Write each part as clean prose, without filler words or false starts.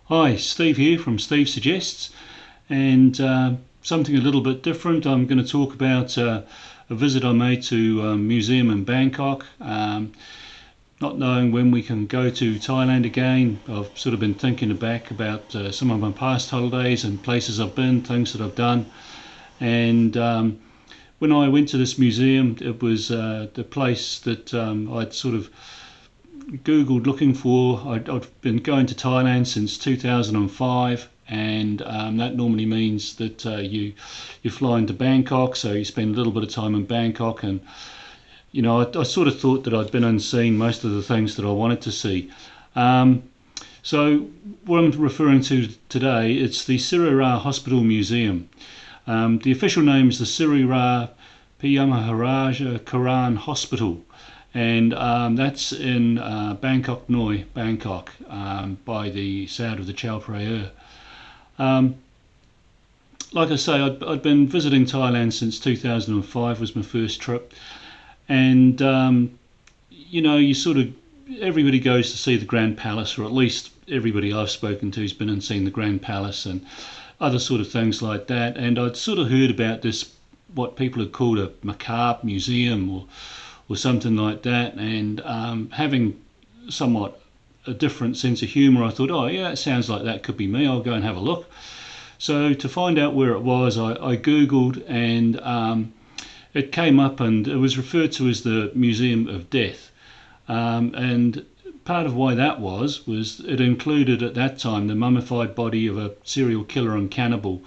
Hi, Steve here from Steve Suggests, and something a little bit different. I'm going to talk about a visit I made to a museum in Bangkok. Not knowing when we can go to Thailand again, I've sort of been thinking back about some of my past holidays and places I've been, things that I've done. And when I went to this museum, it was the place that I'd sort of Googled looking for. I've been going to Thailand since 2005, and that normally means that you fly into Bangkok, so you spend a little bit of time in Bangkok, and I sort of thought that I'd been and seen most of the things that I wanted to see. So what I'm referring to today, it's the Siriraj Hospital Museum. The official name is the Siriraj Karan Hospital, and that's in Bangkok Noi, Bangkok, by the south of the Chao Phraya River. Like I say, I'd been visiting Thailand since 2005 was my first trip, and you sort of, everybody goes to see the Grand Palace, or at least everybody I've spoken to has been and seen the Grand Palace and other sort of things like that. And I'd sort of heard about this, what people had called a macabre museum or something like that, and having somewhat a different sense of humour, I thought, oh yeah, it sounds like that could be me, I'll go and have a look. So to find out where it was, I googled, and it came up, and it was referred to as the Museum of Death. And part of why that was it included at that time the mummified body of a serial killer and cannibal.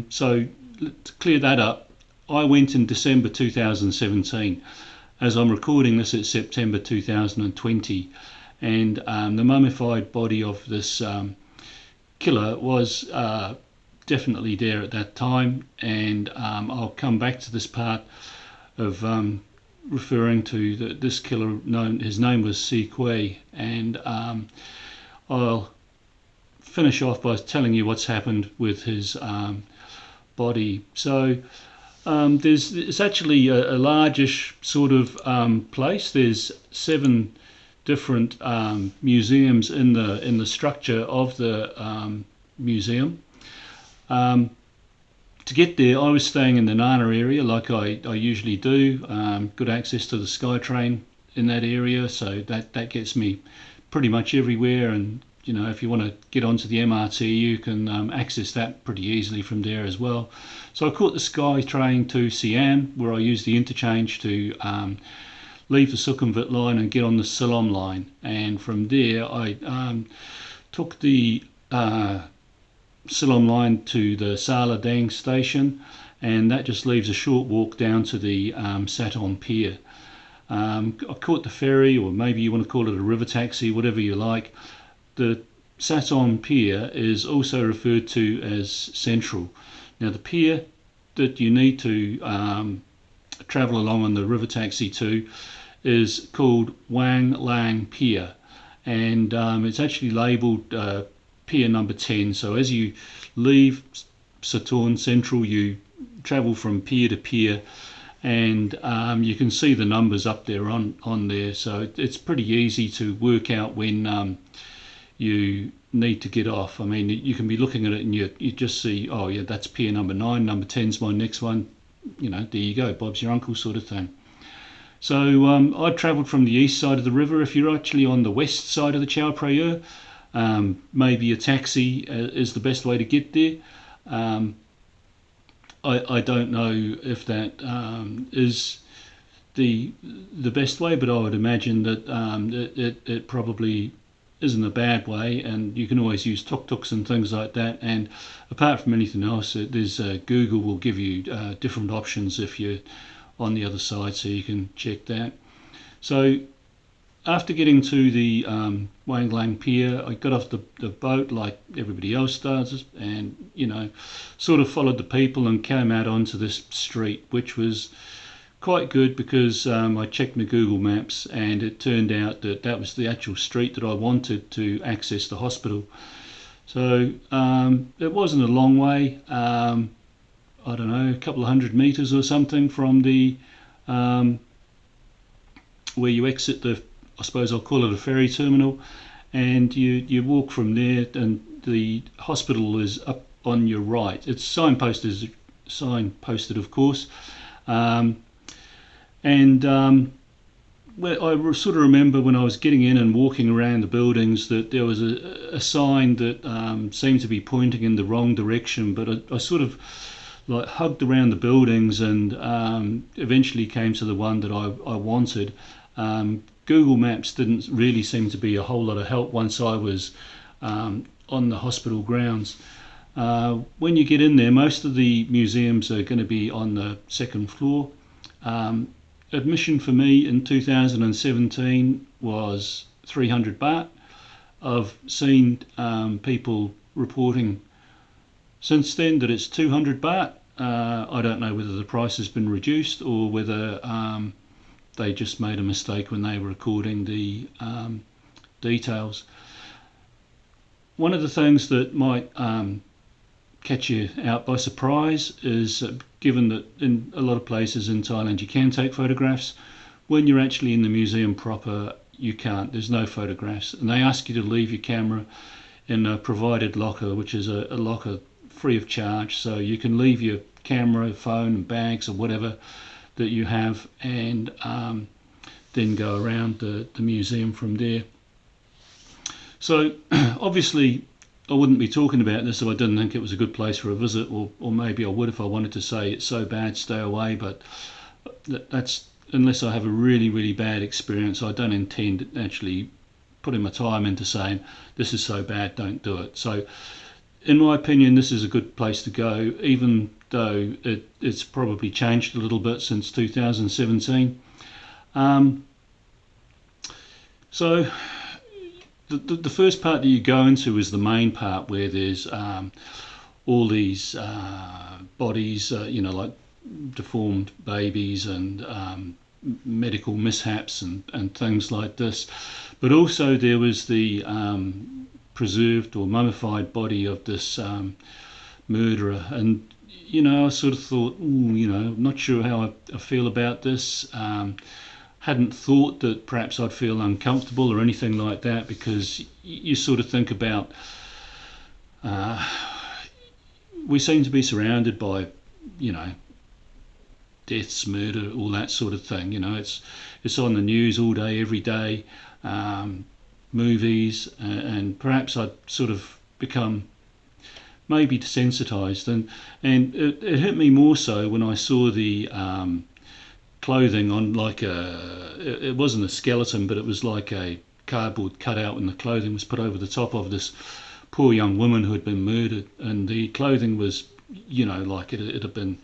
So to clear that up, I went in December 2017. As I'm recording this, it's September 2020, and the mummified body of this killer was definitely there at that time. And I'll come back to this part of referring to this killer. His name was Si Kui, and I'll finish off by telling you what's happened with his body. So it's actually a largish sort of place. There's 7 different museums in the structure of the museum. To get there, I was staying in the Nana area, like I usually do. Good access to the SkyTrain in that area, so that gets me pretty much everywhere. And if you want to get onto the MRT, you can access that pretty easily from there as well. So I caught the SkyTrain to Siam, where I used the interchange to leave the Sukhumvit line and get on the Ceylon line. And from there, I took the Ceylon line to the Sala Dang station, and that just leaves a short walk down to the Saton Pier. I caught the ferry, or maybe you want to call it a river taxi, whatever you like. The Saton Pier is also referred to as Central. Now the pier that you need to travel along on the river taxi to is called Wang Lang Pier, and it's actually labelled pier number 10. So as you leave Saturn Central, you travel from pier to pier, and you can see the numbers up there on there. So it's pretty easy to work out when you need to get off. I mean, you can be looking at it and you just see, oh yeah, that's pier number 9, number 10's my next one. There you go, Bob's your uncle sort of thing. So I travelled from the east side of the river. If you're actually on the west side of the Chao Phraya, maybe a taxi is the best way to get there. I don't know if that is the best way, but I would imagine that it probably isn't a bad way, and you can always use tuk-tuks and things like that. And apart from anything else, there's Google will give you different options if you're on the other side, so you can check that. So after getting to the Wang Lang Pier, I got off the boat like everybody else does, and sort of followed the people and came out onto this street, which was quite good because I checked my Google Maps, and it turned out that was the actual street that I wanted to access the hospital. So it wasn't a long way, I don't know, a couple of 100 metres or something from the where you exit the, I suppose I'll call it a ferry terminal, and you walk from there, and the hospital is up on your right. It's signposted, of course, um, and well, I sort of remember when I was getting in and walking around the buildings that there was a sign that seemed to be pointing in the wrong direction, but I sort of like hugged around the buildings and eventually came to the one that I wanted. Google Maps didn't really seem to be a whole lot of help once I was on the hospital grounds. When you get in there, most of the museums are going to be on the second floor. Admission for me in 2017 was 300 baht. I've seen people reporting since then that it's 200 baht. I don't know whether the price has been reduced or whether they just made a mistake when they were recording the details. One of the things that might catch you out by surprise is given that in a lot of places in Thailand you can take photographs, when you're actually in the museum proper you can't. There's no photographs, and they ask you to leave your camera in a provided locker, which is a locker free of charge, so you can leave your camera, phone and bags or whatever that you have, and then go around the museum from there. So obviously I wouldn't be talking about this if I didn't think it was a good place for a visit, or maybe I would if I wanted to say it's so bad, stay away, but that's unless I have a really, really bad experience. I don't intend actually putting my time into saying this is so bad, don't do it. So in my opinion, this is a good place to go, even though it's probably changed a little bit since 2017. So the first part that you go into is the main part, where there's all these bodies, like deformed babies and medical mishaps and things like this. But also there was the preserved or mummified body of this murderer. And, I sort of thought, not sure how I feel about this. Hadn't thought that perhaps I'd feel uncomfortable or anything like that, because you sort of think about we seem to be surrounded by deaths, murder, all that sort of thing. It's on the news all day, every day, movies, and perhaps I'd sort of become maybe desensitized, and it hit me more so when I saw the clothing on, like it wasn't a skeleton, but it was like a cardboard cutout, and the clothing was put over the top of this poor young woman who had been murdered, and the clothing was like it had been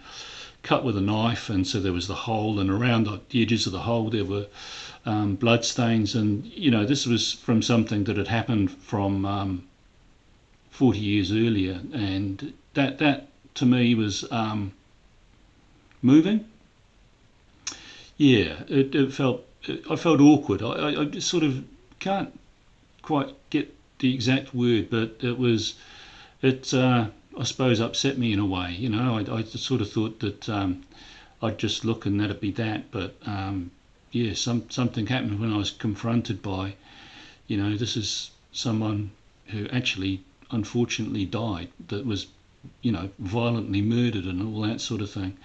cut with a knife, and so there was the hole, and around the edges of the hole there were blood stains, and this was from something that had happened from 40 years earlier, and that to me was moving. Yeah, I felt awkward. I just sort of can't quite get the exact word, but it I suppose upset me in a way. I sort of thought that I'd just look and that'd be that, but yeah, something happened when I was confronted by, this is someone who actually unfortunately died, that was, violently murdered and all that sort of thing.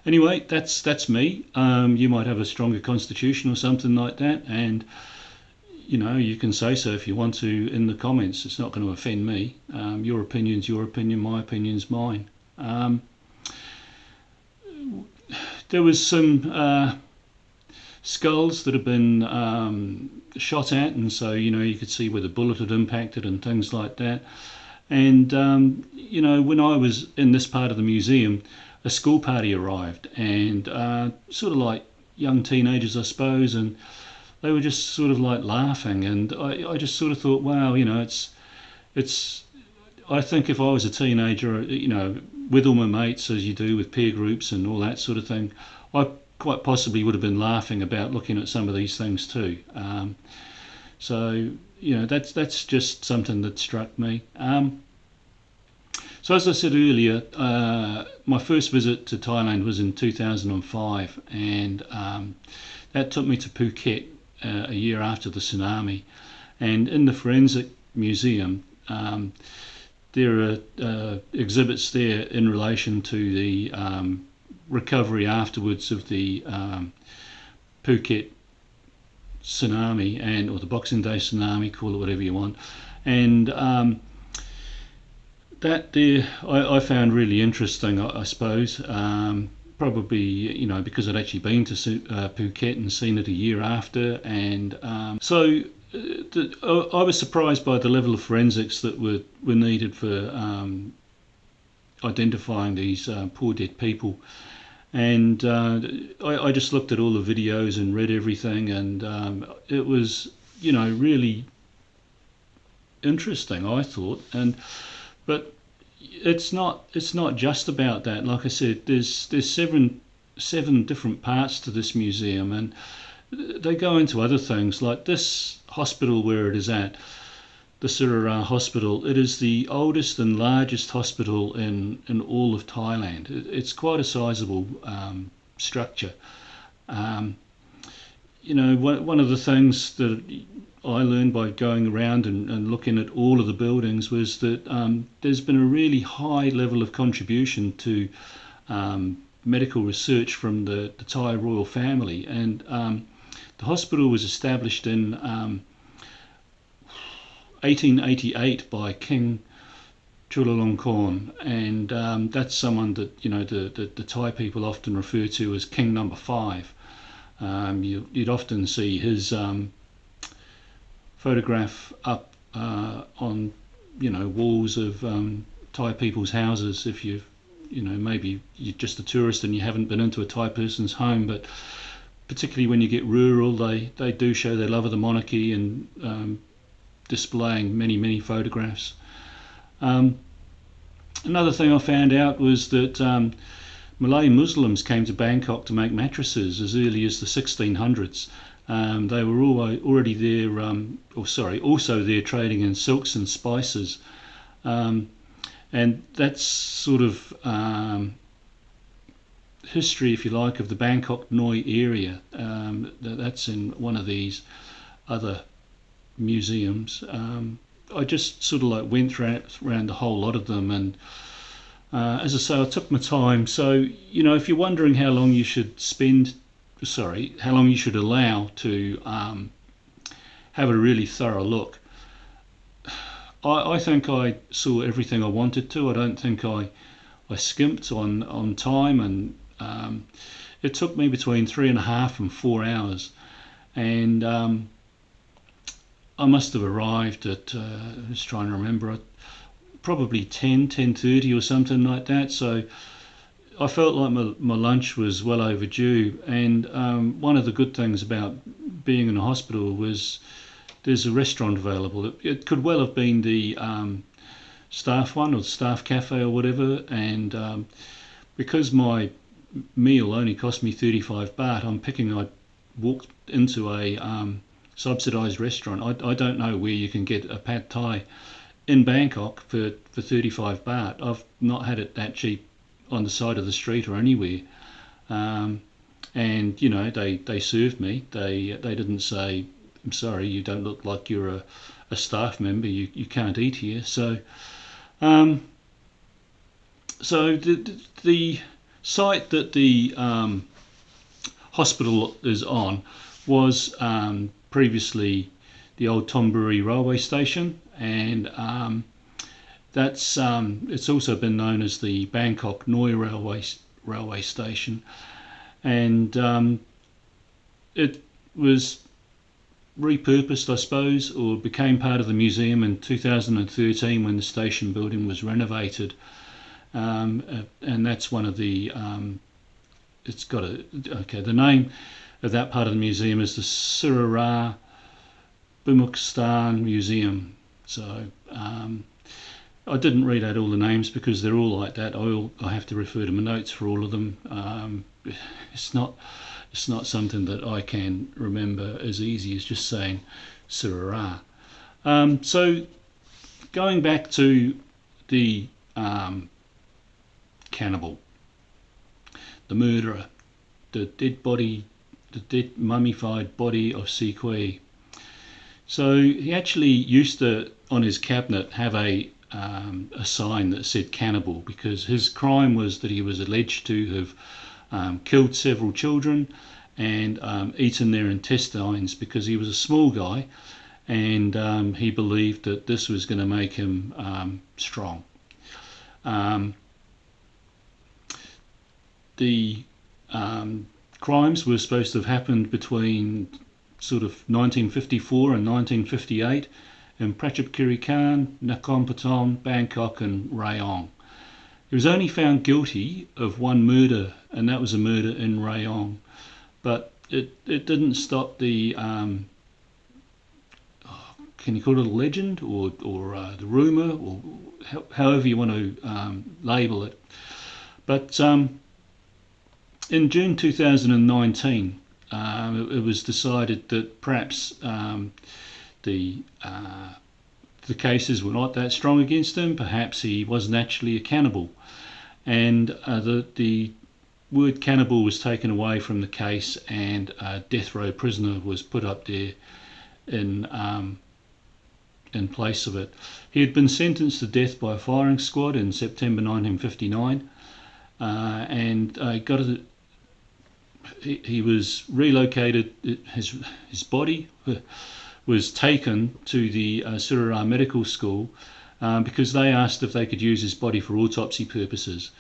Anyway, that's me. You might have a stronger constitution or something like that, and you can say so if you want to in the comments. It's not going to offend me. Your opinion's your opinion, my opinion's mine. There was some skulls that had been shot at, and so you could see where the bullet had impacted and things like that. And when I was in this part of the museum, a school party arrived, and sort of like young teenagers, I suppose, and they were just sort of like laughing, and I just sort of thought, wow, it's. I think if I was a teenager, with all my mates, as you do with peer groups and all that sort of thing, I quite possibly would have been laughing about looking at some of these things too. So that's just something that struck me. So as I said earlier, my first visit to Thailand was in 2005, and that took me to Phuket a year after the tsunami. And in the Forensic Museum, there are exhibits there in relation to the recovery afterwards of the Phuket tsunami, or the Boxing Day tsunami, call it whatever you want. And that there I found really interesting, I suppose. Probably, because I'd actually been to Phuket and seen it a year after, and I was surprised by the level of forensics that were needed for identifying these poor dead people. And I just looked at all the videos and read everything, and it was, really interesting, I thought. But it's not just about that. Like I said, there's seven different parts to this museum, and they go into other things like this hospital where it is at, the Siriraj Hospital. It is the oldest and largest hospital in all of Thailand. It's quite a sizable structure. One of the things that I learned by going around and looking at all of the buildings was that there's been a really high level of contribution to medical research from the Thai royal family. And the hospital was established in 1888 by King Chulalongkorn, and that's someone that the Thai people often refer to as King Number 5. You'd often see his photograph up on walls of Thai people's houses. If maybe you're just a tourist and you haven't been into a Thai person's home, but particularly when you get rural, they do show their love of the monarchy and displaying many photographs. Another thing I found out was that Malay Muslims came to Bangkok to make mattresses as early as the 1600s. They were already there, also there trading in silks and spices. And that's sort of history, if you like, of the Bangkok Noi area. That's in one of these other museums. I just sort of went around the whole lot of them, and as I say, I took my time. So if you're wondering how long you should allow to have a really thorough look, I think I saw everything I wanted to. I don't think I skimped on time, and it took me between 3.5 and 4 hours, and I must have arrived at, I'm just trying to remember, probably 10:30 or something like that. So I felt like my lunch was well overdue. And one of the good things about being in a hospital was there's a restaurant available. It could well have been the staff one or the staff cafe or whatever. And because my meal only cost me 35 baht, I walked into a subsidised restaurant. I don't know where you can get a pad thai in Bangkok for 35 baht. I've not had it that cheap on the side of the street or anywhere. And they served me. They didn't say, "I'm sorry, you don't look like you're a staff member. You can't eat here." So the site that the hospital is on was previously the old Thonburi railway station, and that's it's also been known as the Bangkok Noi railway station, and it was repurposed, I suppose, or became part of the museum in 2013 when the station building was renovated, and that's one of the the name of that part of the museum is the Siriraj Bumukstan Museum. So I didn't read out all the names because they're all like that. I have to refer to my notes for all of them. It's not something that I can remember as easy as just saying Siriraj. So going back to the cannibal, the murderer, the dead mummified body of Si Kui. So he actually used to, on his cabinet, have a sign that said Cannibal, because his crime was that he was alleged to have killed several children and eaten their intestines, because he was a small guy, and he believed that this was going to make him strong. The crimes were supposed to have happened between sort of 1954 and 1958 in Pratchupkirikan, Nakhon Pathom, Bangkok and Rayong. He was only found guilty of one murder, and that was a murder in Rayong. But it didn't stop the, can you call it a legend, or the rumour, or however you want to label it. But in June 2019, it was decided that perhaps the cases were not that strong against him. Perhaps he wasn't actually a cannibal, and the word cannibal was taken away from the case, and a death row prisoner was put up there in place of it. He had been sentenced to death by a firing squad in September 1959, and he was relocated. His body was taken to the Siriraj Medical School because they asked if they could use his body for autopsy purposes,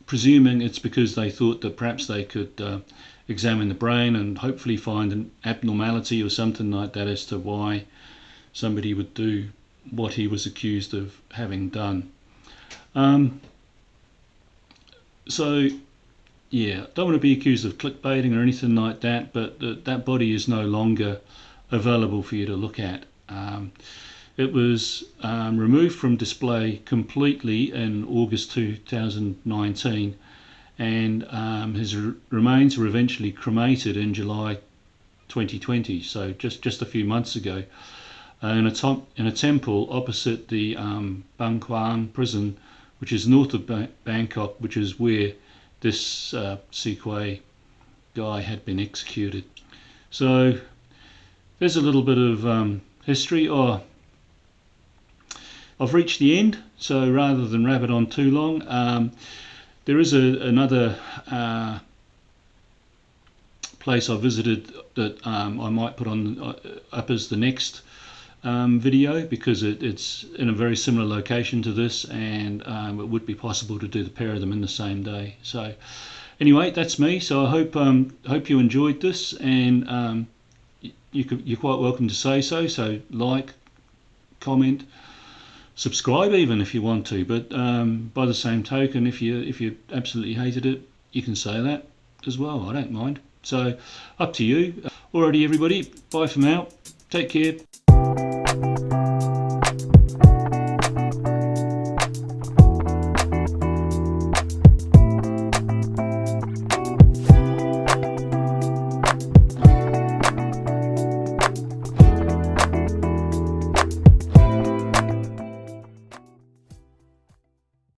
presuming it's because they thought that perhaps they could examine the brain and hopefully find an abnormality or something like that as to why somebody would do what he was accused of having done. So yeah, don't want to be accused of clickbaiting or anything like that, but that body is no longer available for you to look at. It was removed from display completely in August 2019, and his remains were eventually cremated in July 2020, so just a few months ago, in a temple opposite the Bangkok prison, which is north of Bangkok, which is where this Sequay guy had been executed. So there's a little bit of history. I've reached the end, so rather than rabbit on too long, there is another place I visited that I might put on up as the next video, because it's in a very similar location to this, and it would be possible to do the pair of them in the same day. So anyway, that's me. So I hope you enjoyed this, and you're quite welcome to say so. So like, comment, subscribe even if you want to. But by the same token, if you absolutely hated it, you can say that as well. I don't mind. So up to you. Alrighty, everybody. Bye for now. Take care.